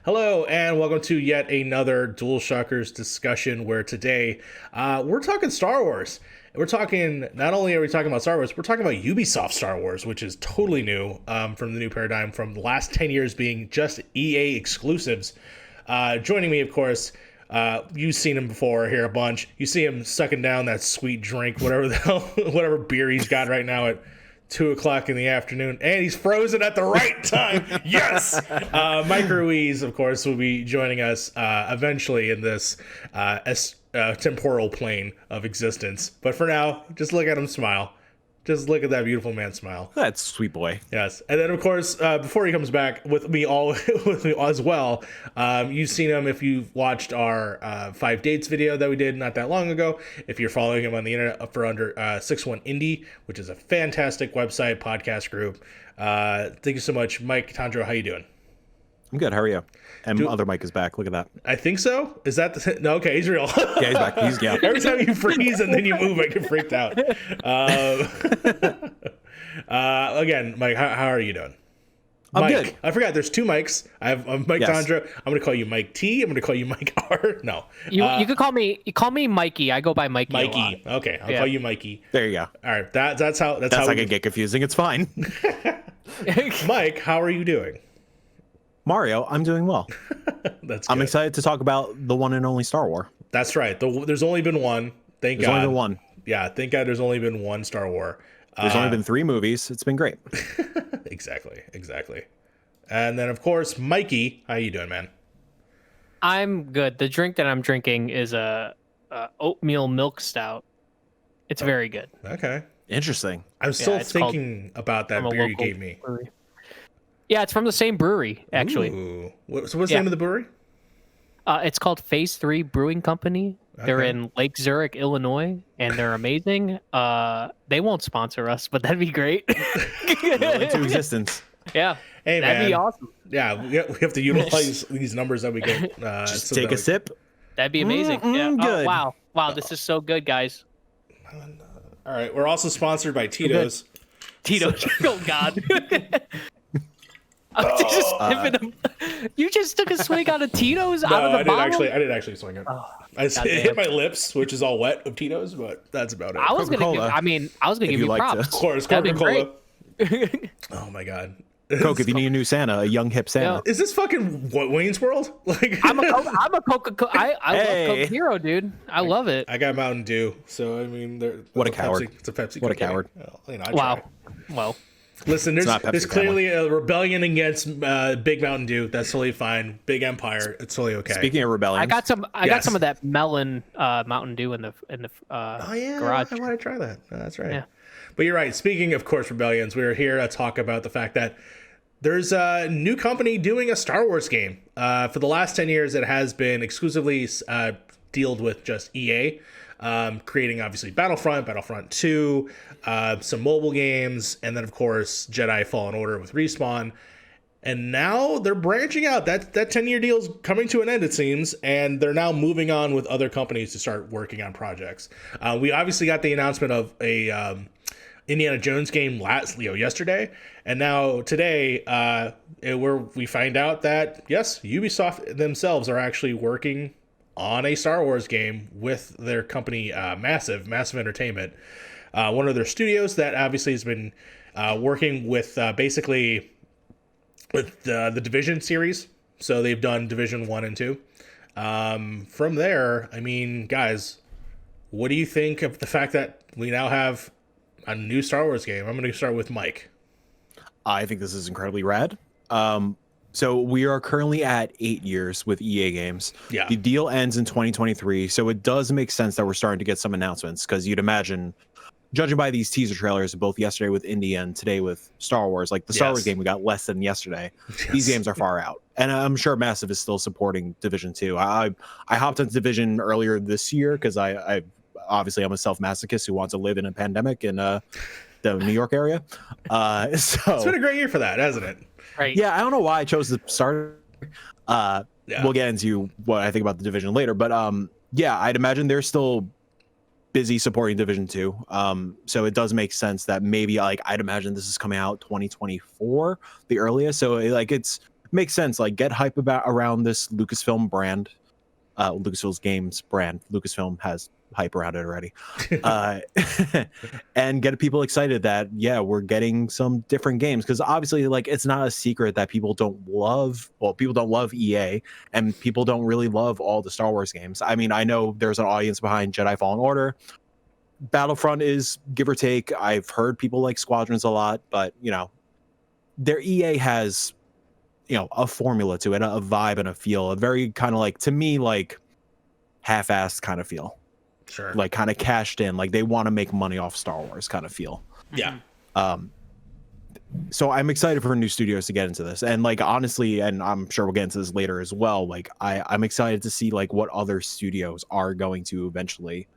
Hello, and welcome to yet another Dualshockers discussion where today we're talking Star Wars. We're talking, not only are we talking about Star Wars, we're talking about Ubisoft Star Wars, which is totally new from the new paradigm from the last 10 years being just EA exclusives. Joining me, of course, you've seen him before here a bunch. You see him sucking down that sweet drink, whatever the hell, whatever beer he's got right now at 2:00 in the afternoon, and he's frozen at the right time. Yes. Mike Ruiz, of course, will be joining us eventually in this temporal plane of existence. But for now, just look at him smile. Just look at that beautiful man smile. That's sweet boy. Yes, and then of course, before he comes back with me as well, you've seen him if you've watched our 5 dates video that we did not that long ago. If you're following him on the internet for under 61 Indie, which is a fantastic website podcast group. Thank you so much, Mike Towndrow. How you doing? I'm good. How are you? And other Mike is back. Look at that. I think so. Is that no? Okay, he's real. Yeah, he's back. He's Every time you freeze and then you move, I get freaked out. Again, Mike, how are you doing? I'm Mike, good. I forgot. There's 2 Mikes. I'm Mike Towndrow. I'm going to call you Mike T. I'm going to call you Mike R. No, you could call me Mikey. I go by Mikey. Mikey. Okay, I'll call you Mikey. There you go. All right, that's how not gonna get confusing. It's fine. Mike, how are you doing? Mario, I'm doing well. That's good. I'm excited to talk about the one and only Star Wars. That's right. There's only been one. Thank God. There's only been one. Yeah, thank God there's only been one Star Wars. There's only been 3 movies. It's been great. Exactly. And then, of course, Mikey. How you doing, man? I'm good. The drink that I'm drinking is a oatmeal milk stout. It's very good. Okay. Interesting. I'm still thinking about that beer you gave me. Brewery. Yeah, it's from the same brewery, actually. Ooh. What's the name of the brewery? It's called Phase 3 Brewing Company. Okay. They're in Lake Zurich, Illinois, and they're amazing. They won't sponsor us, but that'd be great. Into existence. Yeah. Hey, that'd be awesome. Yeah, we have to utilize these numbers that we get. Just so take a sip. That'd be amazing. Yeah. Good. Oh, wow, this is so good, guys. All right, we're also sponsored by Tito's. Tito's. Oh, God. You just took a swig out of Tito's out of the bottle? I didn't actually swing it. It hit my lips, which is all wet of Tito's, but that's about it. I was gonna give you props. Of course, Coca-Cola. Oh my God. Coke, if you need a new Santa, a young hip Santa. Is this fucking Wayne's World? Like I'm a Coca-Cola. I love Coke Zero, dude. I love it. I got Mountain Dew, so I mean, what a coward! It's a Pepsi. What a coward! Wow. Well. Listen, there's clearly a rebellion against Big Mountain Dew. That's totally fine. Big Empire, it's totally okay. Speaking of rebellion, I got some of that melon Mountain Dew in the garage. I want to try that. That's right. Yeah. But you're right. Speaking of course rebellions, we're here to talk about the fact that there's a new company doing a Star Wars game. For the last 10 years, it has been exclusively dealt with just EA. Creating obviously Battlefront 2, some mobile games, and then of course Jedi Fallen Order with Respawn. And now they're branching out. That 10-year deal is coming to an end, it seems, and they're now moving on with other companies to start working on projects. We obviously got the announcement of a Indiana Jones game yesterday, and now today we find out that yes, Ubisoft themselves are actually working on a Star Wars game with their company, Massive Entertainment, one of their studios that obviously has been working with basically with the Division series. So they've done Division 1 and 2. From there, I mean, guys, what do you think of the fact that we now have a new Star Wars game? I'm going to start with Mike. I think this is incredibly rad. So we are currently at 8 years with EA Games. Yeah. The deal ends in 2023, so it does make sense that we're starting to get some announcements, because you'd imagine, judging by these teaser trailers, both yesterday with Indy and today with Star Wars, like the Star Wars game we got less than yesterday. Yes. These games are far out. And I'm sure Massive is still supporting Division 2. I hopped into Division earlier this year because I obviously I'm a self-masochist who wants to live in a pandemic in the New York area. So it's been a great year for that, hasn't it? Right. Yeah, I don't know why I chose to start. We'll get into what I think about the Division later, but yeah, I'd imagine they're still busy supporting Division 2. So it does make sense that maybe, like, I'd imagine this is coming out 2024, the earliest. So like it's makes sense. Like, get hype around this Lucasfilm brand, Lucasfilm Games brand. Lucasfilm has hype around it already, and get people excited that we're getting some different games, because obviously, like, it's not a secret that people don't love EA, and people don't really love all the Star Wars games. I mean, I know there's an audience behind Jedi Fallen Order. Battlefront is give or take. I've heard people like Squadrons a lot, but their EA has a formula to it, a vibe and a feel, a very kind of like, to me, like half-assed kind of feel. Sure. Like kind of cashed in, like they want to make money off Star Wars kind of feel. Yeah. So I'm excited for new studios to get into this, and like honestly, and I'm sure we'll get into this later as well, like I'm excited to see like what other studios are going to eventually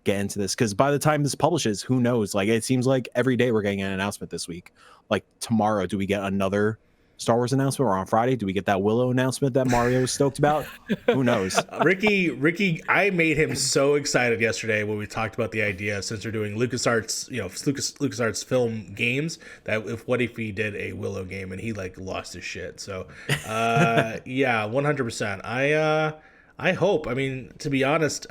get into this, because by the time this publishes, who knows? Like, it seems like every day we're getting an announcement this week. Like tomorrow, do we get another Star Wars announcement, or on Friday do we get that Willow announcement that Mario is stoked about? Who knows? Ricky, I made him so excited yesterday when we talked about the idea, since we're doing LucasArts, LucasArts film games, that what if he did a Willow game, and he like lost his shit. So, 100%. I hope. I mean, to be honest,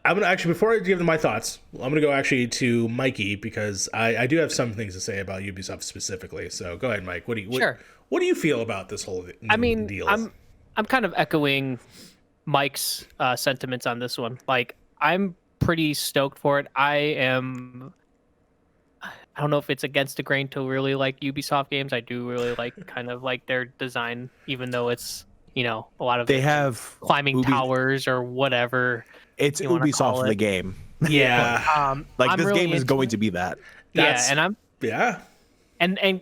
I'm gonna actually, before I give them my thoughts, I'm gonna go actually to Mikey, because I do have some things to say about Ubisoft specifically. So go ahead, Mike. What do you feel about this whole deal? I'm kind of echoing Mike's sentiments on this one. Like, I'm pretty stoked for it. I don't know if it's against the grain to really like Ubisoft games. I do really like kind of like their design, even though it's a lot of they have climbing towers or whatever. It's Ubisoft the game. Yeah. Like, this game is going to be that. And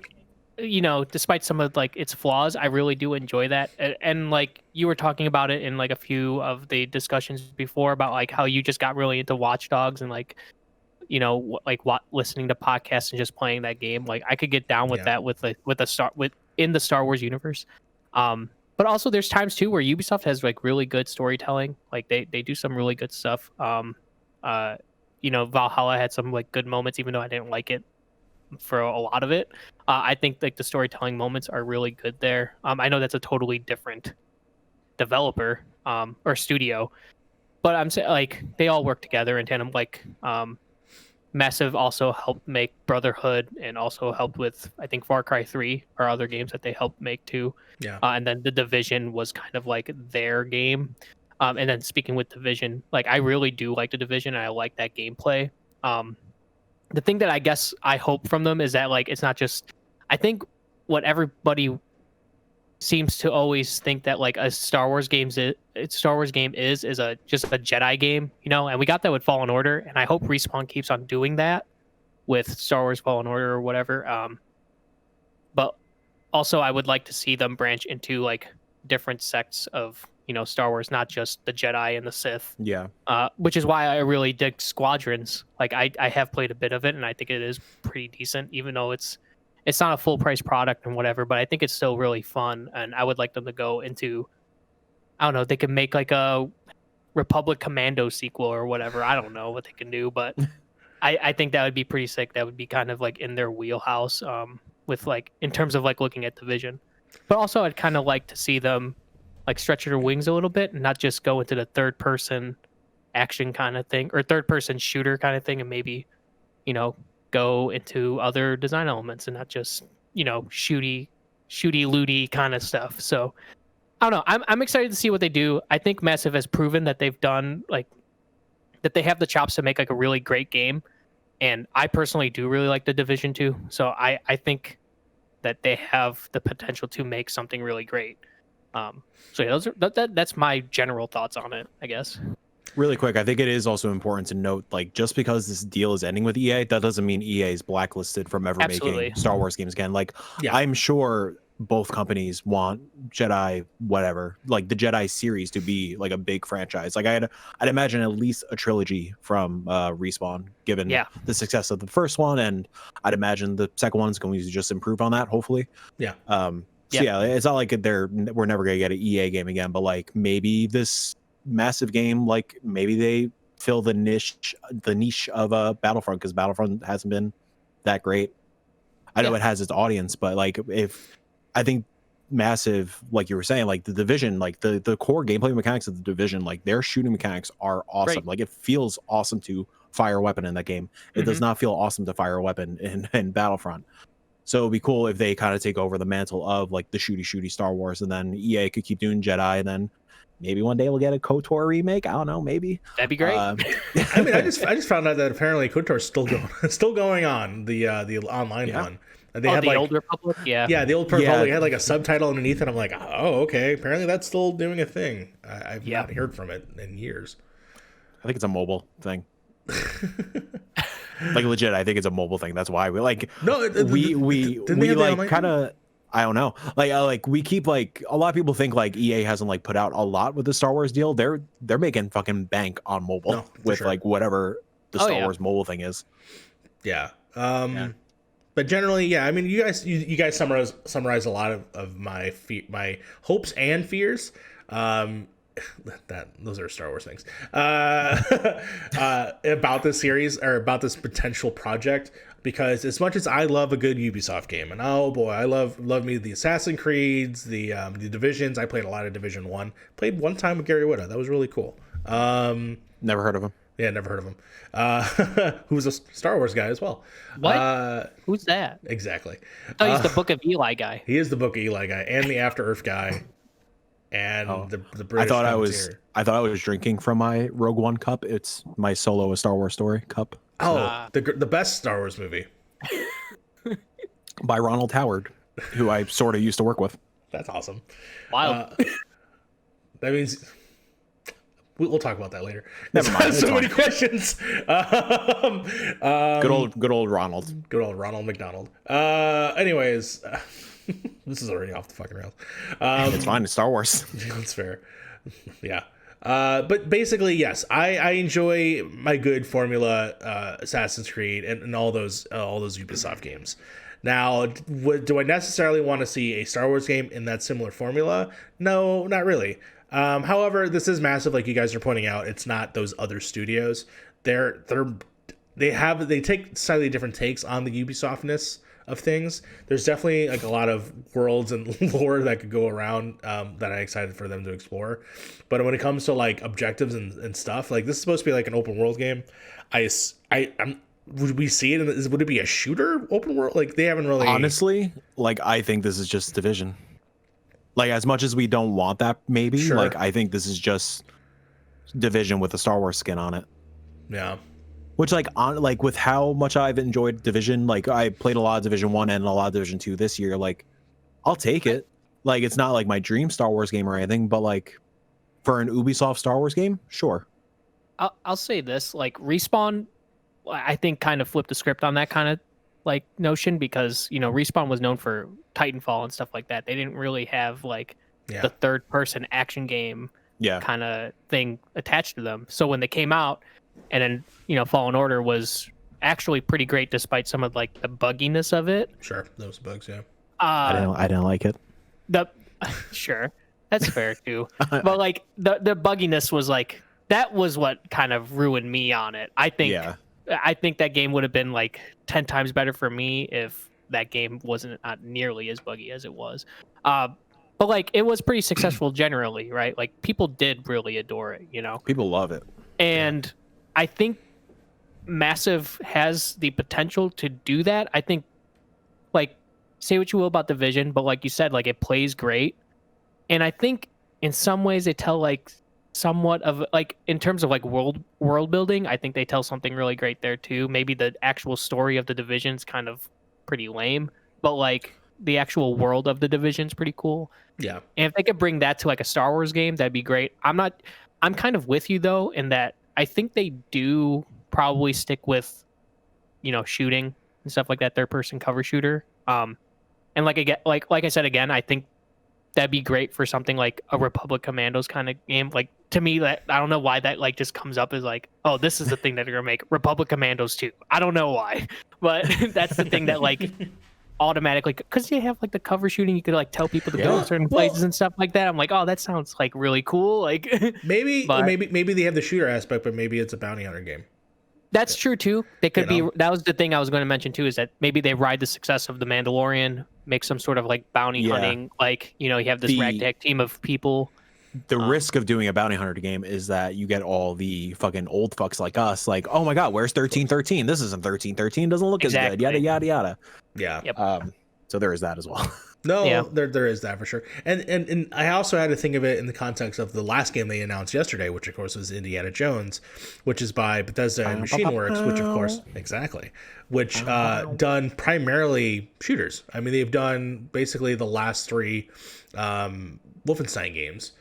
despite some of like its flaws, I really do enjoy that. And like you were talking about it in like a few of the discussions before about like how you just got really into Watch Dogs and like listening to podcasts and just playing that game. Like, I could get down with that in the Star Wars universe. But also there's times too where Ubisoft has like really good storytelling. Like they do some really good stuff. Valhalla had some like good moments, even though I didn't like it for a lot of it. I think like the storytelling moments are really good there. I know that's a totally different developer or studio, but I'm saying like they all work together in tandem. Like Massive also helped make Brotherhood, and also helped with, I think, Far Cry 3 or other games that they helped make too. Yeah. And then The Division was kind of like their game. And then speaking with Division, like I really do like The Division, and I like that gameplay. The thing that I guess I hope from them is that like it's not just, I think what everybody seems to always think that like a Star Wars game is just a Jedi game, and we got that with Fallen Order, and I hope Respawn keeps on doing that with Star Wars Fallen Order or whatever. But also I would like to see them branch into like different sects of Star Wars, not just the Jedi and the Sith. Yeah. Which is why I really dig Squadrons. Like I have played a bit of it, and I think it is pretty decent, even though it's not a full price product and whatever, but I think it's still really fun. And I would like them to go into, I don't know, they could make like a Republic Commando sequel or whatever. I don't know what they can do, but I think that would be pretty sick. That would be kind of like in their wheelhouse, with like, in terms of like looking at the vision. But also I'd kind of like to see them like stretch their wings a little bit and not just go into the third person action kind of thing, or third person shooter kind of thing, and maybe, go into other design elements and not just shooty looty kind of stuff. So I don't know, I'm excited to see what they do. I think Massive has proven that they've done like that they have the chops to make like a really great game, and I personally do really like The Division 2, so I think that they have the potential to make something really great. So yeah, that's my general thoughts on it, I guess. Really quick, I think it is also important to note, like, just because this deal is ending with EA, that doesn't mean EA is blacklisted from ever making Star Wars games again. Like, I'm sure both companies want Jedi, whatever, like the Jedi series to be like a big franchise. Like, I'd imagine at least a trilogy from Respawn, given the success of the first one, and I'd imagine the second one's going to just improve on that, hopefully. Yeah. It's not like we're never gonna get an EA game again, but like maybe this Massive game, like maybe they fill the niche of Battlefront, because Battlefront hasn't been that great. I know it has its audience, but like, if I think massive, like you were saying, like the Division, like the core gameplay mechanics of the Division, like their shooting mechanics are awesome. Right. Like it feels awesome to fire a weapon in that game. It does not feel awesome to fire a weapon in Battlefront. So it'd be cool if they kind of take over the mantle of like the shooty Star Wars, and then EA could keep doing Jedi, and then maybe one day we'll get a KOTOR remake. I don't know, maybe. That'd be great. I mean, I just found out that apparently KOTOR's still going on, the online one. They had the like Old Republic, the Old Republic had like a subtitle underneath it. I'm like, oh, okay. Apparently that's still doing a thing. I've not heard from it in years. I think it's a mobile thing. Like legit, I think it's a mobile thing. That's why we like. No, we like kind of. I don't know. Like we keep like a lot of people think like EA hasn't like put out a lot with the Star Wars deal. They're making fucking bank on mobile with like whatever the Star Wars mobile thing is. Yeah. But generally, I mean, you guys summarize a lot of my hopes and fears. Those are Star Wars things. About this series or about this potential project, because as much as I love a good Ubisoft game, and oh boy, I love me the Assassin's Creeds, the Divisions. I played a lot of Division 1. Played one time with Gary Whitta. That was really cool. Never heard of him. Yeah, never heard of him. Who's a Star Wars guy as well. What? Who's that? Exactly. Oh, he's the Book of Eli guy. He is the Book of Eli guy and the After Earth guy. And the British. I thought I was drinking from my Rogue One cup. It's my Solo a Star Wars Story cup. The best Star Wars movie by Ronald Howard, who I sort of used to work with. That's awesome. Wow. That means we'll talk about that later. Never mind. So many questions. Good old Ronald. Good old Ronald McDonald. Anyways. This is already off the fucking rails. It's fine. It's Star Wars. That's fair. Yeah. But basically, yes, I enjoy my good formula Assassin's Creed and all those Ubisoft games. Now, do I necessarily want to see a Star Wars game in that similar formula? No, not really. However, this is massive, like you guys are pointing out. It's not those other studios. They take slightly different takes on the Ubisoftness of things. There's definitely like a lot of worlds and lore that could go around that I'm excited for them to explore. But when it comes to like objectives and stuff, like this is supposed to be like an open world game. Would we see it? Would it be a shooter open world? Like they haven't really. Honestly, like I think this is just Division. Like as much as we don't want that, maybe like I think this is just Division with a Star Wars skin on it. Yeah. Which like with how much I've enjoyed Division, like I played a lot of Division 1 and a lot of Division 2 this year, like I'll take it. Like it's not like my dream Star Wars game or anything, but like for an Ubisoft Star Wars game, sure. I'll say this, like Respawn, I think kind of flipped the script on that kind of like notion, because Respawn was known for Titanfall and stuff like that. They didn't really have like the third person action game kind of thing attached to them. So when they came out, and then Fallen Order was actually pretty great despite some of like the bugginess of it. Sure, those bugs, yeah. I didn't like it. Sure, that's fair too. But like the bugginess was like that was what kind of ruined me on it. I think that game would have been like 10 times better for me if that game wasn't not nearly as buggy as it was. But like it was pretty successful generally, right? Like people did really adore it, People love it. And I think Massive has the potential to do that. I think, like, say what you will about Division, but like you said, like it plays great. And I think in some ways they tell like somewhat of like in terms of like world building, I think they tell something really great there too. Maybe the actual story of the Division's kind of pretty lame, but like the actual world of the Division's pretty cool. Yeah. And if they could bring that to like a Star Wars game, that'd be great. I'm kind of with you though, in that I think they do probably stick with, shooting and stuff like that, third person cover shooter. And like I said again, I think that'd be great for something like a Republic Commandos kind of game. Like to me, that I don't know why that like just comes up as like, oh, this is the thing that they're gonna make Republic Commandos 2. I don't know why, but that's the thing that like automatically, because you have like the cover shooting, you could like tell people to go to certain places and stuff like that. I'm like, oh, that sounds like really cool. Like maybe they have the shooter aspect, but maybe it's a bounty hunter game. That's true too. They could You know? be. That was the thing I was going to mention too. Is that maybe they ride the success of the Mandalorian, make some sort of like bounty Yeah. hunting. Like you have this The- ragtag team of people. The risk of doing a bounty hunter game is that you get all the fucking old fucks like us, like, oh my god, where's 1313? This isn't 1313. Doesn't look as good. Yada yada yada. Yeah. Yep. So there is that as well. No, Yeah. there is that for sure. And I also had to think of it in the context of the last game they announced yesterday, which of course was Indiana Jones, which is by Bethesda and Machine Works, which of course, exactly, which done primarily shooters. I mean, they've done basically the last 3 Wolfenstein games.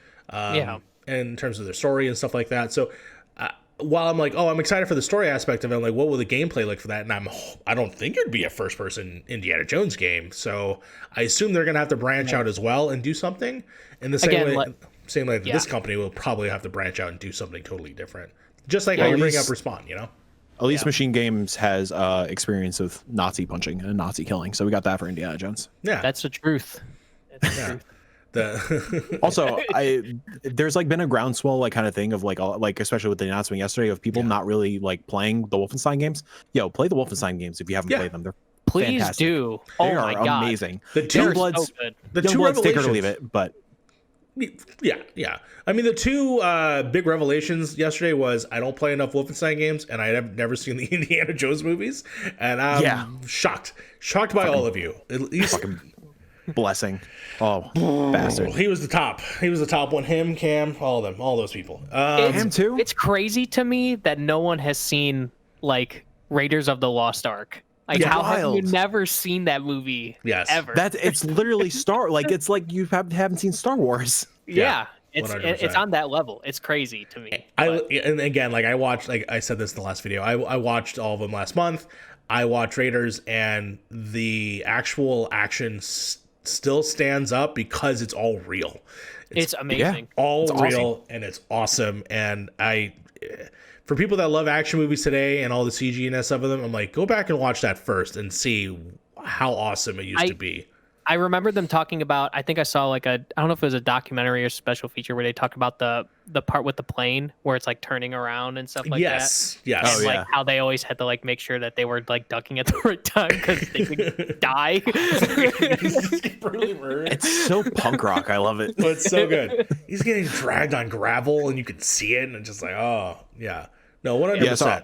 In terms of their story and stuff like that. So while I'm like, oh, I'm excited for the story aspect of it, I'm like, what will the gameplay look for that? And I don't think it'd be a first person Indiana Jones game. So I assume they're gonna have to branch out as well and do something in the same way that this company will probably have to branch out and do something totally different. Just like how you bring up Respawn, At least Machine Games has experience with Nazi punching and Nazi killing, so we got that for Indiana Jones. Yeah, That's the truth. That's the truth. Also, there's like been a groundswell like kind of thing of like especially with the announcement yesterday of people not really like playing the Wolfenstein games. Yo, play the Wolfenstein games if you haven't played them. They're Please fantastic. do. They Oh my are god, amazing. The two Youngbloods, so good. the two Youngblood's take it or revelations. leave it, but Yeah. I mean, the 2 big revelations yesterday was I don't play enough Wolfenstein games, and I have never seen the Indiana Jones movies, and I'm shocked by all of you. At least fucking blessing. Oh, bastard. he was the top. He was the top one. Him, Cam, all of them, all those people. Him too? It's crazy to me that no one has seen like Raiders of the Lost Ark. Like, Yeah. how have you Wild. never seen that movie? Yes. Ever. It's literally it's like you haven't seen Star Wars. yeah. It's 100%. on that level. It's crazy to me. And again, like I watched, like I said this in the last video, I watched all of them last month. I watched Raiders, and the actual action still stands up because it's all real. It's amazing. All real, and it's awesome. And for people that love action movies today and all the CG-ness of them, I'm like, go back and watch that first and see how awesome it used to be. I remember them talking about, I think I saw like I don't know if it was a documentary or special feature where they talked about the part with the plane where it's like turning around and stuff like that. Yes. And like how they always had to like make sure that they were like ducking at the right time because they could die. It's so punk rock. I love it. But it's so good. He's getting dragged on gravel, and you can see it, and it's just like, oh, yeah. No, 100%. Yeah, so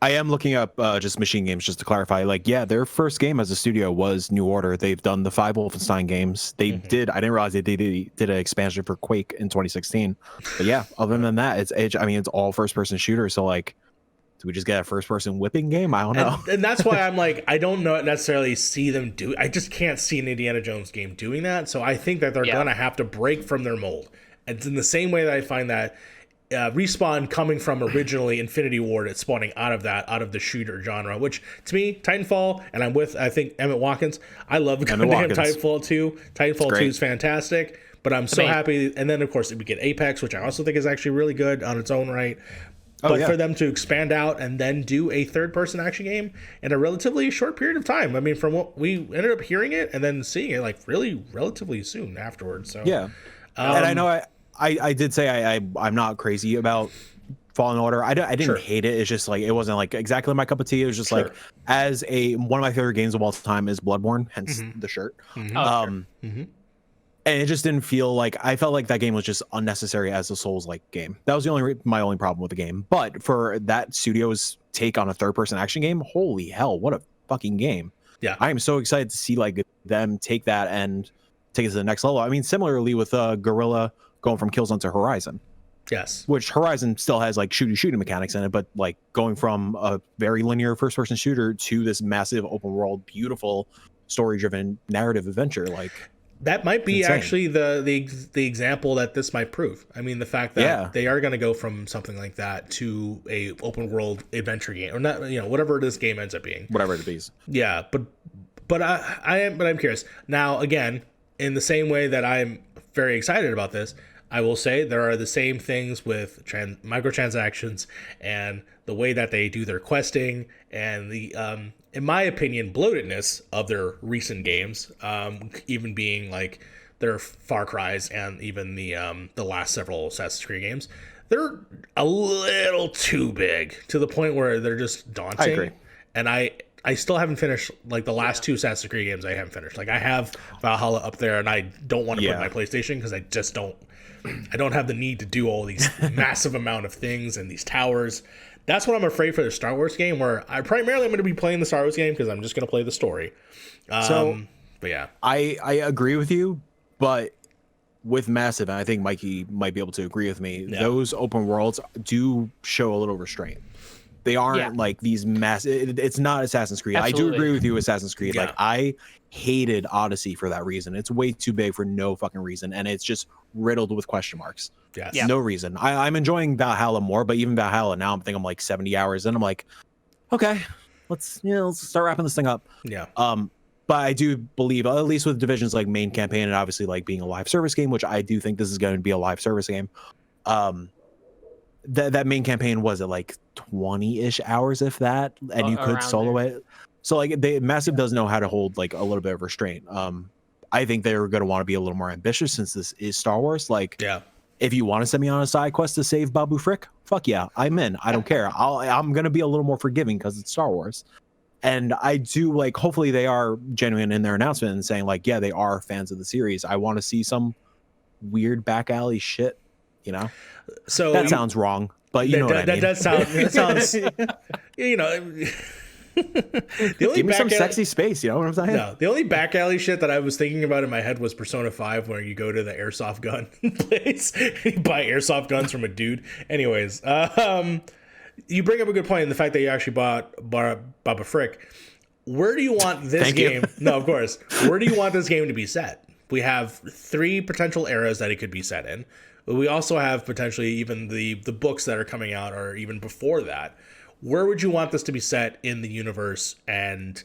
I am looking up just Machine Games just to clarify. Like, yeah, their first game as a studio was New Order. They've done the 5 Wolfenstein games. They did. I didn't realize they did an expansion for Quake in 2016. But yeah, other than that, it's all first person shooter. So like, do we just get a first person whipping game? I don't know. And that's why I'm like, I don't necessarily see them do. I just can't see an Indiana Jones game doing that. So I think that they're gonna have to break from their mold. It's in the same way that I find that Respawn coming from originally Infinity Ward, it's spawning out of the shooter genre, which to me, Titanfall, and I'm with, I think, Emmett Watkins. I love the goddamn Titanfall 2. Titanfall 2 is fantastic, but I'm so happy. And then, of course, we get Apex, which I also think is actually really good on its own right. But for them to expand out and then do a third-person action game in a relatively short period of time. I mean, from what we ended up hearing it and then seeing it, like, really relatively soon afterwards. So yeah. And I know I did say I'm not crazy about Fallen Order. I didn't hate it. It's just like it wasn't like exactly my cup of tea. It was just like as one of my favorite games of all time is Bloodborne, hence the shirt. And it just didn't feel like I felt like that game was just unnecessary as a Souls-like game. That was my only problem with the game. But for that studio's take on a third-person action game, holy hell, what a fucking game! Yeah, I am so excited to see like them take that and take it to the next level. I mean, similarly with Guerrilla going from Killzone to Horizon. Yes. Which Horizon still has like shooting mechanics in it, but like going from a very linear first person shooter to this massive open world, beautiful story driven narrative adventure, like that might be actually the example that this might prove. I mean, the fact that they are going to go from something like that to a open world adventure game, or not, whatever this game ends up being, whatever it is. Yeah, but I'm curious now. Again, in the same way that I'm very excited about this, I will say there are the same things with microtransactions and the way that they do their questing and the, in my opinion, bloatedness of their recent games, even being like their Far Cries and even the last several Assassin's Creed games. they're a little too big to the point where they're just daunting. I agree. And I still haven't finished like the last two Assassin's Creed games. I haven't finished. Like I have Valhalla up there, and I don't want to put it in my PlayStation because I just don't. I don't have the need to do all these massive amount of things and these towers. That's what I'm afraid for the Star Wars game, where I primarily am going to be playing the Star Wars game because I'm just going to play the story. But yeah, I agree with you, but with Massive, and I think Mikey might be able to agree with me, those open worlds do show a little restraint. They aren't like these massive. It's not Assassin's Creed. Absolutely. I do agree with you, Assassin's Creed. Like I hated Odyssey for that reason. It's way too big for no fucking reason, and it's just riddled with question marks. Yes. No reason. I'm enjoying Valhalla more, but even Valhalla now, I'm like 70 hours in. I'm like, okay, let's start wrapping this thing up. Yeah. But I do believe, at least with Division's like main campaign and obviously like being a live service game, which I do think this is going to be a live service game. That main campaign was at like 20-ish hours, if that, and you could solo it. So like Massive does know how to hold like a little bit of restraint. I think they're going to want to be a little more ambitious since this is Star Wars. Like, if you want to send me on a side quest to save Babu Frick, fuck yeah, I'm in. I don't care. I'm going to be a little more forgiving because it's Star Wars. And I do like, hopefully they are genuine in their announcement and saying like, yeah, they are fans of the series. I want to see some weird back alley shit, So that sounds wrong, but you know what I mean. That does sound. It sounds. The only give me some sexy space. You know what I'm saying? No, the only back alley shit that I was thinking about in my head was Persona 5, where you go to the airsoft gun place, and you buy airsoft guns from a dude. Anyways, you bring up a good point in the fact that you actually bought Baba Frick. Where do you want this game? No, of course. Where do you want this game to be set? We have 3 potential eras that it could be set in. We also have potentially even the books that are coming out, or even before that. Where would you want this to be set in the universe? And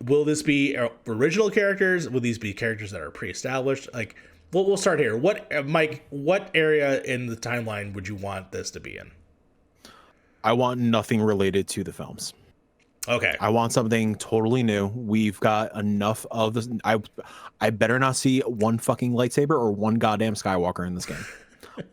will this be original characters? Will these be characters that are pre-established? Like, we'll start here. Mike, what area in the timeline would you want this to be in? I want nothing related to the films. Okay. I want something totally new. We've got enough of this. I better not see one fucking lightsaber or one goddamn Skywalker in this game.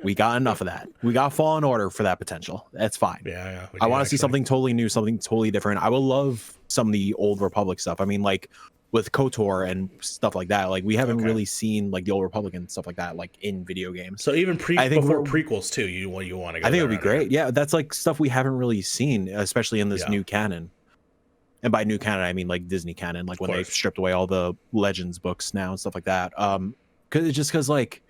We got enough of that. We got Fallen Order for that potential. That's fine. Yeah. I want to see something totally new, something totally different. I will love some of the old Republic stuff. I mean, like with KOTOR and stuff like that. Like we haven't really seen like the old Republic and stuff like that, like in video games. So even before prequels too, you want to go. I think it would be great. Yeah, that's like stuff we haven't really seen, especially in this new canon. And by new canon, I mean like Disney canon, like when they stripped away all the Legends books now and stuff like that. Because like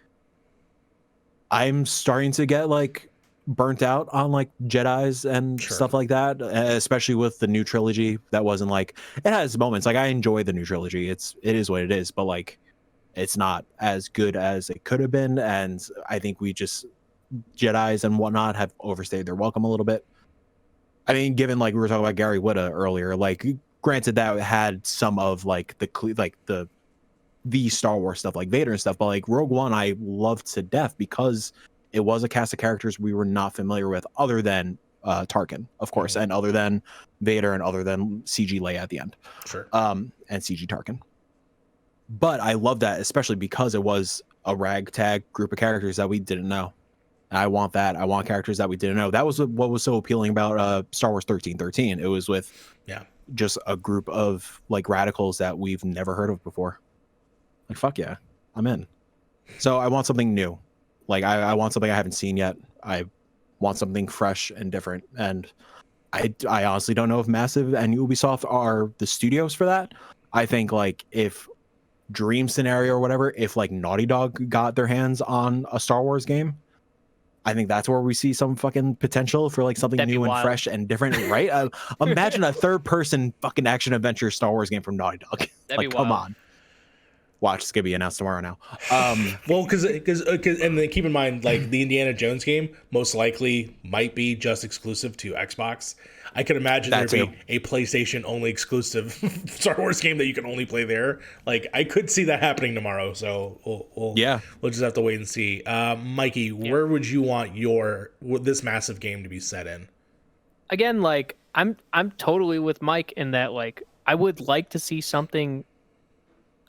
I'm starting to get like burnt out on like Jedis and stuff like that, especially with the new trilogy. That wasn't like, it has moments. Like I enjoy the new trilogy. It is what it is, but like it's not as good as it could have been. And I think we just Jedis and whatnot have overstayed their welcome a little bit. I mean, given like we were talking about Gary Whitta earlier, like granted that had some of like the Star Wars stuff like Vader and stuff, but like Rogue One I loved to death because it was a cast of characters we were not familiar with other than Tarkin, of course, and other than Vader and other than CG Leia at the end. And CG Tarkin. But I love that, especially because it was a ragtag group of characters that we didn't know. I want that. I want characters that we didn't know. That was what was so appealing about Star Wars 1313. It was with just a group of like radicals that we've never heard of before. Like, fuck yeah, I'm in. So I want something new. Like I want something I haven't seen yet. I want something fresh and different. And I honestly don't know if Massive and Ubisoft are the studios for that. I think like if dream scenario or whatever, if like Naughty Dog got their hands on a Star Wars game, I think that's where we see some fucking potential for like something new and fresh and different, right? Imagine a third-person fucking action-adventure Star Wars game from Naughty Dog. Like, come on. Watch, it's gonna be announced tomorrow now. Well, because and then keep in mind, like the Indiana Jones game most likely might be just exclusive to Xbox. I could imagine there'd be a PlayStation only exclusive Star Wars game that you can only play there. Like I could see that happening tomorrow. So we'll just have to wait and see. Mikey, where would you want this massive game to be set in? Again, like I'm totally with Mike in that. Like I would like to see something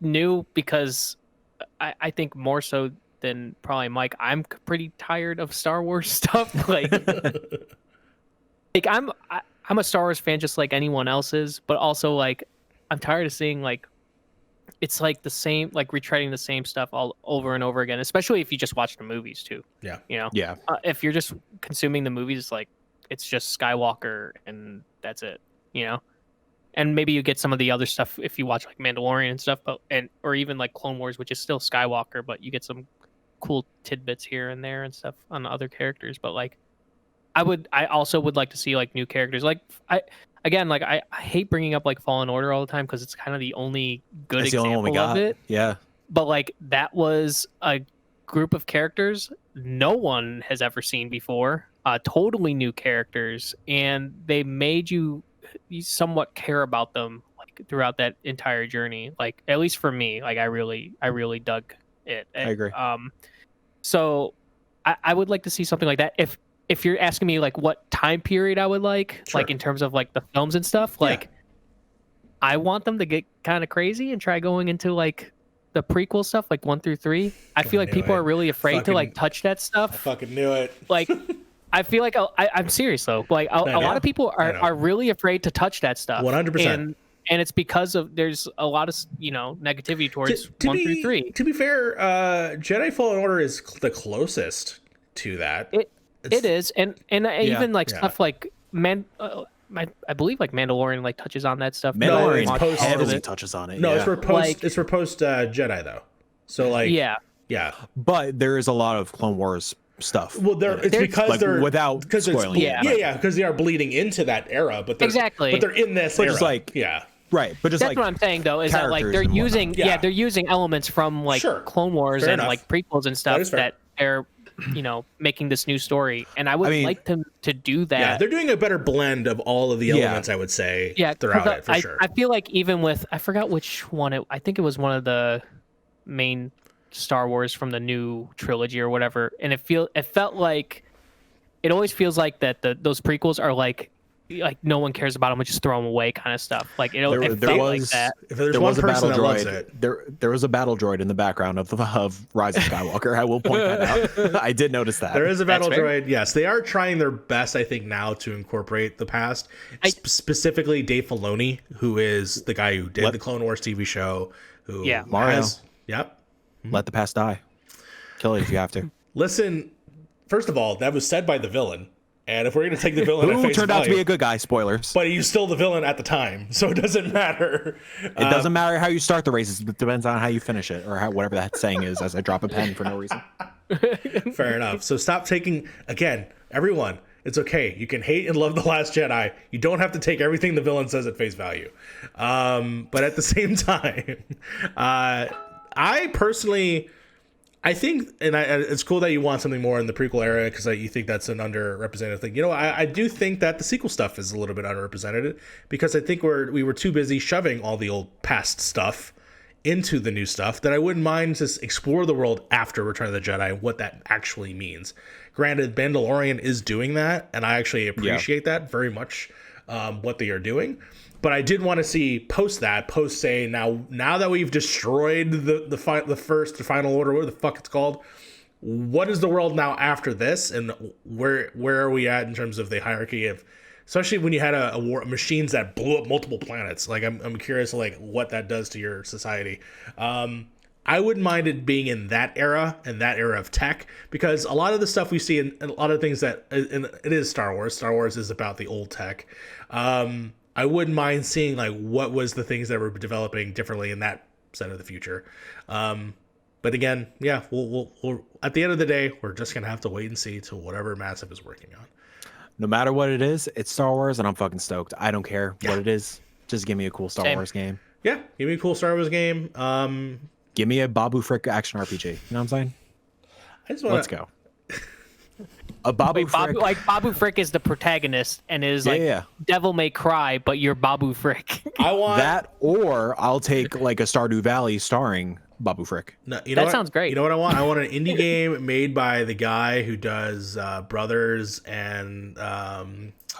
new because I think more so than probably Mike. I'm pretty tired of Star Wars stuff. Like I'm a Star Wars fan just like anyone else is, but also like I'm tired of seeing like it's like the same, like retreading the same stuff all over and over again, especially if you just watch the movies too. Yeah. Yeah. If you're just consuming the movies, like it's just Skywalker and that's it, and maybe you get some of the other stuff if you watch like Mandalorian and stuff, or even like Clone Wars, which is still Skywalker, but you get some cool tidbits here and there and stuff on other characters. But like, I also would like to see like new characters. Like I hate bringing up like Fallen Order all the time because it's kind of the only good That's the example only one we got. of it. Yeah. But like that was a group of characters no one has ever seen before, totally new characters, and they made you somewhat care about them like throughout that entire journey. Like at least for me, like I really dug it. I agree. So I would like to see something like that. If you're asking me like what time period I would like, Sure. like in terms of like the films and stuff, like I want them to get kind of crazy and try going into like the prequel stuff, like 1 through 3. I feel like people are really afraid to like touch that I stuff. fucking knew it. Like, I feel like I'm serious though. Like a lot of people are really afraid to touch that stuff. 100%. And it's because of there's a lot of negativity towards 1 through 3. To be fair, Jedi Fallen Order is the closest to that. It is, and even like stuff like I believe like Mandalorian like touches on that stuff. Mandalorian heavily touches on it. No, it's for post Jedi though. So like yeah. But there is a lot of Clone Wars stuff. Well, it's because like, they're without spoiling. Because they are bleeding into that era, but they're in this era. Like right, but just that's what I'm saying though is that like they're using they're using elements from like Clone Wars and like prequels and stuff that they're making this new story, and I would like them to do that. Yeah, they're doing a better blend of all of the elements, I would say, throughout it, for sure. I feel like even with, I forgot which one, I think it was one of the main Star Wars from the new trilogy or whatever, and it felt like, it always feels like that those prequels are like no one cares about them, we just throw them away kind of stuff. Like it felt like that. If there's one person that loves it, there was a battle droid in the background of Rise of Skywalker. I will point that out. I did notice that there is a battle droid. Yes, they are trying their best, I think, now to incorporate the past. Specifically, Dave Filoni, who is the guy who did the Clone Wars TV show. Mario. Yep. Let the past die. Kill it if you have to. Listen, first of all, that was said by the villain. And if we're going to take the villain at face turned value, out to be a good guy, spoilers. But he's still the villain at the time, so it doesn't matter. It doesn't matter how you start the races. It depends on how you finish it, or whatever that saying is, as I drop a pen for no reason. Fair enough. So stop taking, again, everyone, it's okay. You can hate and love The Last Jedi. You don't have to take everything the villain says at face value. But at the same time, I personally... I think, and it's cool that you want something more in the prequel era because you think that's an underrepresented thing. I do think that the sequel stuff is a little bit underrepresented because I think we were too busy shoving all the old past stuff into the new stuff that I wouldn't mind to explore the world after Return of the Jedi and what that actually means. Granted, Mandalorian is doing that, and I actually appreciate that very much, what they are doing. But I did want to see post say now that we've destroyed the final order, whatever the fuck it's called, what is the world now after this, and where are we at in terms of the hierarchy of, especially when you had a war, machines that blew up multiple planets. Like I'm curious like what that does to your society. I wouldn't mind it being in that era and that era of tech, because a lot of the stuff we see in a lot of things that it is Star Wars. Star Wars is about the old tech. I wouldn't mind seeing like what was the things that were developing differently in that set of the future. But again, we'll at the end of the day, we're just gonna have to wait and see to whatever Massive is working on. No matter what it is, it's Star Wars, and I'm fucking stoked. I don't care what it is. Just give me a cool Star Wars game. Yeah, give me a cool Star Wars game. Give me a Babu Frick action RPG. You know what I'm saying? Let's go. A Babu Frick. Babu Frick is the protagonist and is Devil May Cry, but you're Babu Frick. I want that, or I'll take like a Stardew Valley starring Babu Frick. No, that sounds great. You know what I want? I want an indie game made by the guy who does Brothers and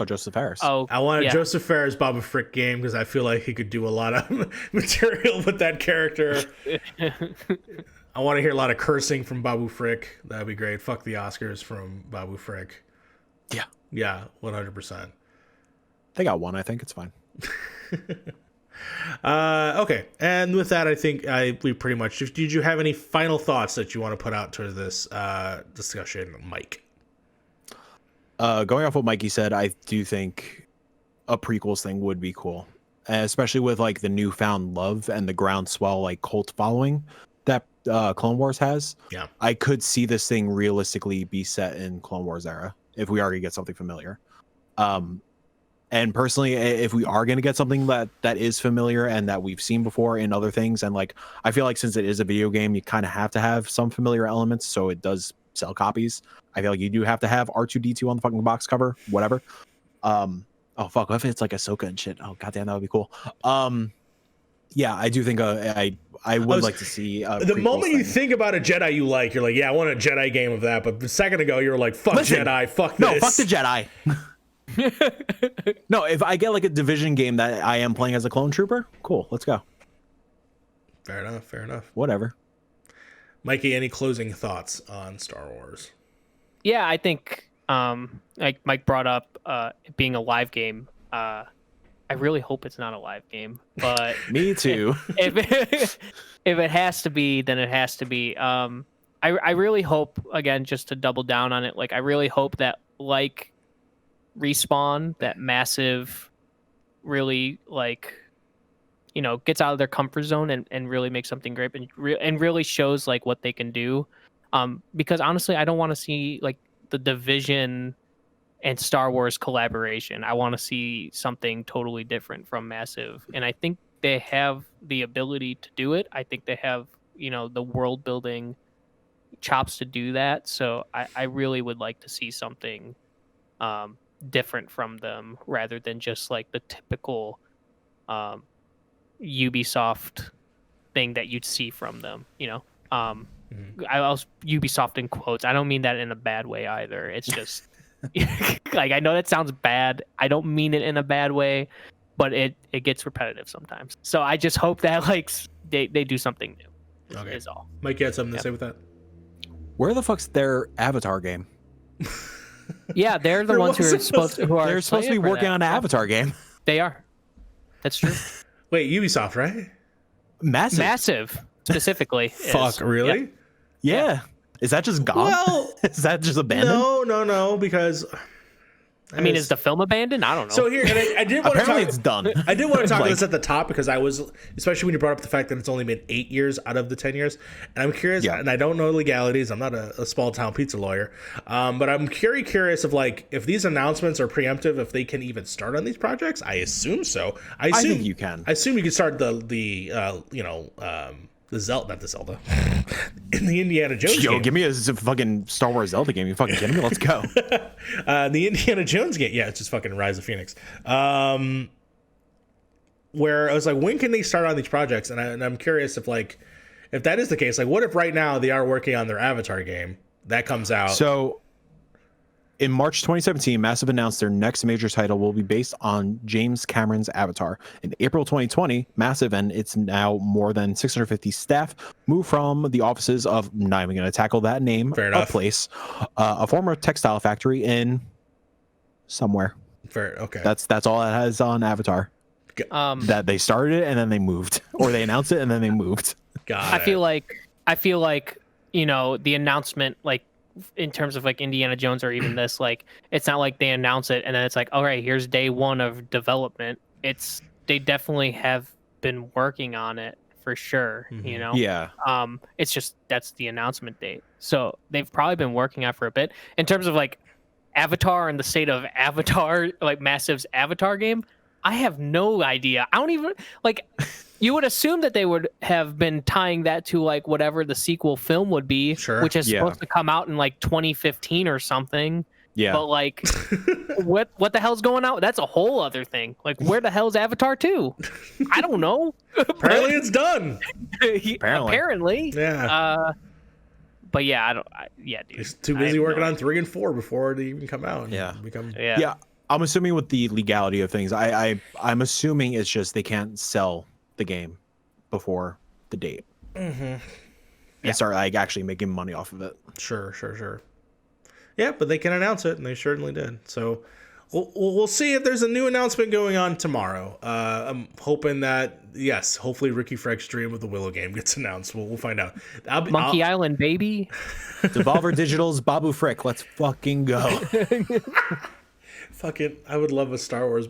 Joseph Ferris. I want a Joseph Ferris Babu Frick game because I feel like he could do a lot of material with that character. I I want to hear a lot of cursing from Babu Frick. That'd be great. Fuck the Oscars from Babu Frick. Yeah. Yeah, 100%. They got one. I think it's fine. Okay, and with that, I think we pretty much. Did you have any final thoughts that you want to put out to this discussion, Mike? Going off what Mikey said, I do think a prequels thing would be cool, especially with like the newfound love and the groundswell like cult following that Clone Wars has. Yeah, I could see this thing realistically be set in Clone Wars era if we already get something familiar. And personally, if we are going to get something that is familiar and that we've seen before in other things, and like I feel like since it is a video game, you kind of have to have some familiar elements, so it does sell copies. I feel like you do have to have R2D2 on the fucking box cover, whatever. Oh fuck, what if it's like Ahsoka and shit? Oh goddamn, that would be cool. Yeah, I do think I would like to see the moment you think about a Jedi you like, you're like, yeah, I want a Jedi game of that. But a second ago, you were like, fuck Jedi, fuck this. No, fuck the Jedi. No, if I get like a Division game that I am playing as a clone trooper, cool, let's go. Fair enough. Whatever. Mikey, any closing thoughts on Star Wars? Yeah, I think like Mike brought up it being a live game. I really hope it's not a live game, but me too. if it has to be, then it has to be. I really hope, again, just to double down on it, like I really hope that like Respawn, that massive, really like, you know, gets out of their comfort zone and really makes something great and really shows like what they can do. Because honestly, I don't want to see like the Division and Star Wars collaboration. I want to see something totally different from Massive, and I think they have the ability to do it. I think they have, you know, the world building chops to do that. So I really would like to see something different from them rather than just like the typical Ubisoft thing that you'd see from them, you know. I was Ubisoft in quotes. I don't mean that in a bad way either. It's just like, I know that sounds bad. I don't mean it in a bad way, but it gets repetitive sometimes. So I just hope that like they do something new. Okay. Is all. Mike, you had something to say with that? Where the fuck's their Avatar game? Yeah, they're the ones who are supposed to be working on an Avatar game. They are. That's true. Wait, Ubisoft, right? Massive specifically. Fuck, really? Yeah. Is that just gone? Well, is that just abandoned? No, because I mean, is the film abandoned? I don't know. So here, and I did want to talk. It's done. I did want to talk about this at the top because I was, especially when you brought up the fact that it's only been 8 years out of the 10 years, and I'm curious. Yeah. And I don't know legalities. I'm not a small town pizza lawyer, but I'm curious of like if these announcements are preemptive, if they can even start on these projects. I assume so. I think you can. I assume you can start the Zelda, not the Zelda, in the Indiana Jones game. Give me a fucking Star Wars Zelda game. You fucking kidding me? Let's go. The Indiana Jones game. Yeah, it's just fucking Rise of Phoenix. Where I was like, when can they start on these projects? And I'm curious if that is the case, like what if right now they are working on their Avatar game that comes out? So in March 2017, Massive announced their next major title will be based on James Cameron's Avatar. In April 2020, Massive and its now more than 650 staff moved from the offices of, not even going to tackle that name, a place, a former textile factory in somewhere. Okay. That's all it has on Avatar. That they started it and then they moved, or they announced it and then they moved. I feel like, you know, the announcement, like, in terms of like Indiana Jones or even this, like it's not like they announce it and then it's like, all right, here's day one of development. They definitely have been working on it for sure. You know. Yeah. It's just that's the announcement date, so they've probably been working on it for a bit. In terms of like Avatar and the state of Avatar, like Massive's Avatar game, I have no idea. I don't even like. You would assume that they would have been tying that to like whatever the sequel film would be, which is supposed to come out in like 2015 or something. Yeah. But like, what the hell's going on? That's a whole other thing. Like, where the hell's Avatar 2? I don't know. Apparently it's done. Apparently. Yeah. But yeah, dude. He's too busy working on 3 and 4 before they even come out. Yeah. I'm assuming with the legality of things, I'm assuming it's just they can't sell the game before the date. and start like actually making money off of it. Sure. Yeah, but they can announce it, and they certainly did. So we'll see if there's a new announcement going on tomorrow. I'm hoping that, yes, hopefully Ricky Freck's Dream of the Willow game gets announced. We'll find out. Monkey Island, baby. Devolver Digital's Babu Frick. Let's fucking go. Fucking, I would love a Star Wars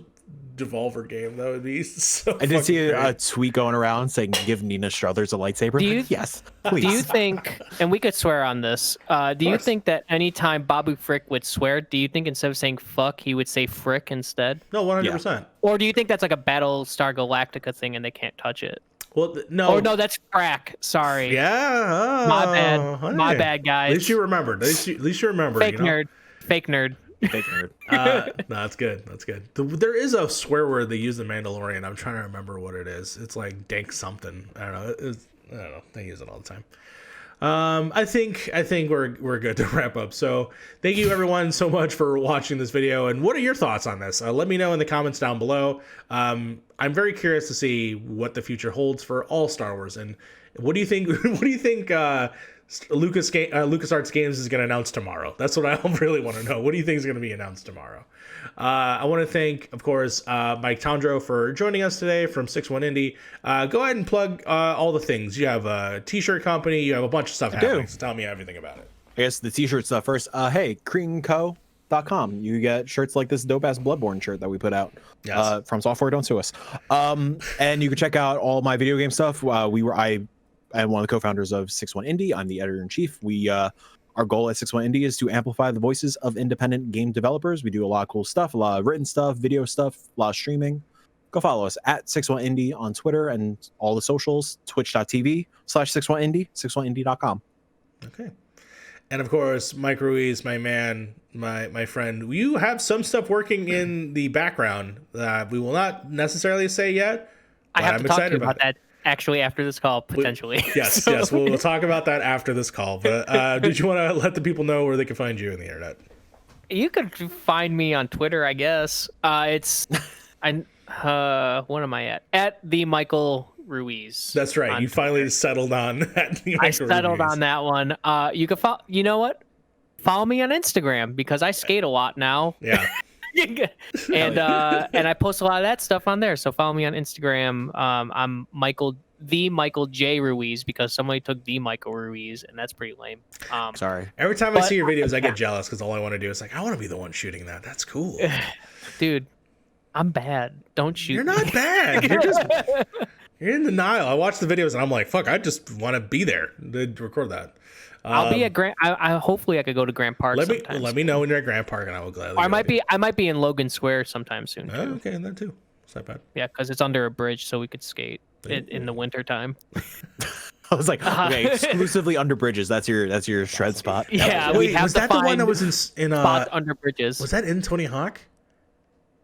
Devolver game. That would be so. I did see a great. tweet going around saying, "Give Nina Struthers a lightsaber." Yes, please. Do you think, and we could swear on this, do you think that anytime Babu Frick would swear, do you think instead of saying fuck, he would say frick instead? No, 100%. Or do you think that's like a Battlestar Galactica thing and they can't touch it? Well, no. Oh, no, that's crack. Sorry. Yeah. My bad. Hey. My bad, guys. At least you remembered. At least you remembered. Fake nerd. Fake nerd. Fake nerd. No, that's good. That's good. There is a swear word they use in Mandalorian. I'm trying to remember what it is. It's like dank something. I don't know. I don't know. They use it all the time. I think we're good to wrap up. So thank you everyone so much for watching this video. And what are your thoughts on this? Let me know in the comments down below. I'm very curious to see what the future holds for all Star Wars. And what do you think? What do you think? LucasArts Games is going to announce tomorrow. That's what I really want to know. What do you think is going to be announced tomorrow? I want to thank, of course, Mike Towndrow for joining us today from 61 Indie. Go ahead and plug all the things. You have a t-shirt company. You have a bunch of stuff happening. So tell me everything about it. I guess the t-shirts first. Hey, creanco.com. You get shirts like this dope-ass Bloodborne shirt that we put out. Yes. From Software, don't sue us. And you can check out all my video game stuff. I am one of the co-founders of 61 Indie. I'm the editor-in-chief. Our goal at 61 Indie is to amplify the voices of independent game developers. We do a lot of cool stuff, a lot of written stuff, video stuff, a lot of streaming. Go follow us at 61 Indie on Twitter and all the socials, twitch.tv/61indie, 61indie.com. Okay. And of course, Mike Ruiz, my man, my friend, you have some stuff working in the background that we will not necessarily say yet. I have to talk to you about that. Actually, after this call, potentially. Yes, yes. We'll talk about that after this call. But did you want to let the people know where they can find you on the internet? You could find me on Twitter, I guess. What am I at? At the Michael Ruiz. That's right. You finally settled on that. I settled on that one. You can follow. You know what? Follow me on Instagram because I skate a lot now. Yeah. and I post a lot of that stuff on there. So follow me on Instagram. I'm Michael J Ruiz because somebody took the Michael Ruiz, and that's pretty lame. Sorry. Every time I see your videos, I get jealous because all I want to do is like, I want to be the one shooting that. That's cool. Dude, I'm bad. Don't shoot. You're not bad. You're in denial. I watch the videos and I'm like, fuck, I just want to be there to record that. I'll be at Grant. Hopefully I could go to Grant Park. Let me know when you're at Grant Park, and I will gladly. Or I might be in Logan Square sometime soon. Oh, okay, that too. It's not bad. Yeah, because it's under a bridge, so we could skate in the winter time. I was like, okay, exclusively under bridges. That's your shred spot. Yeah, was that the one that was in spots under bridges? Was that in Tony Hawk?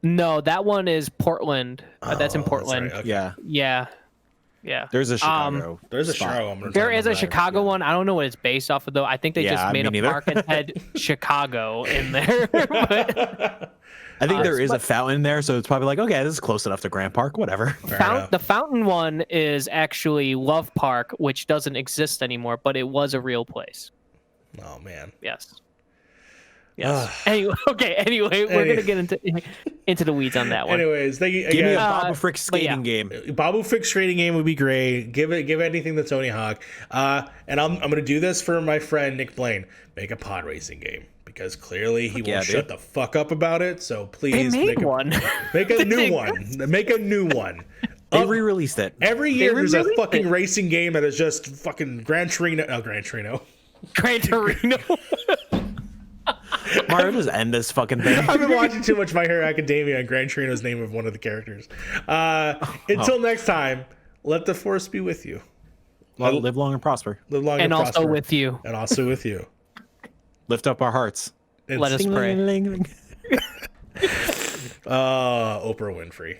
No, that one is Portland. That's in Portland. That's right. Okay. Yeah. There's a Chicago. There's a spot. Chicago. There is a Chicago one. I don't know what it's based off of though. I think they just made a park and said Chicago in there. I think there is a fountain there, so it's probably like, okay, this is close enough to Grant Park, whatever. The fountain one is actually Love Park, which doesn't exist anymore, but it was a real place. Oh man. Yes. Anyway, we're gonna get into the weeds on that one. Anyways, thank you. Give me a Babu Frick skating game. Babu Frick skating game would be great. Give anything to Tony Hawk. And I'm gonna do this for my friend Nick Blaine. Make a pod racing game because clearly he won't shut the fuck up about it. So please make one. Make a new one. Make a new one. They re-released it. Every year there's a fucking racing game that is just fucking Gran Torino. Gran Torino. Mario, just end this fucking thing. I've been watching too much My Hero Academia, and Gran Torino's name of one of the characters. Until next time, let the force be with you. Live long and prosper. Live long and prosper. Also with you. And also with you. Lift up our hearts. Let us pray. Oprah Winfrey.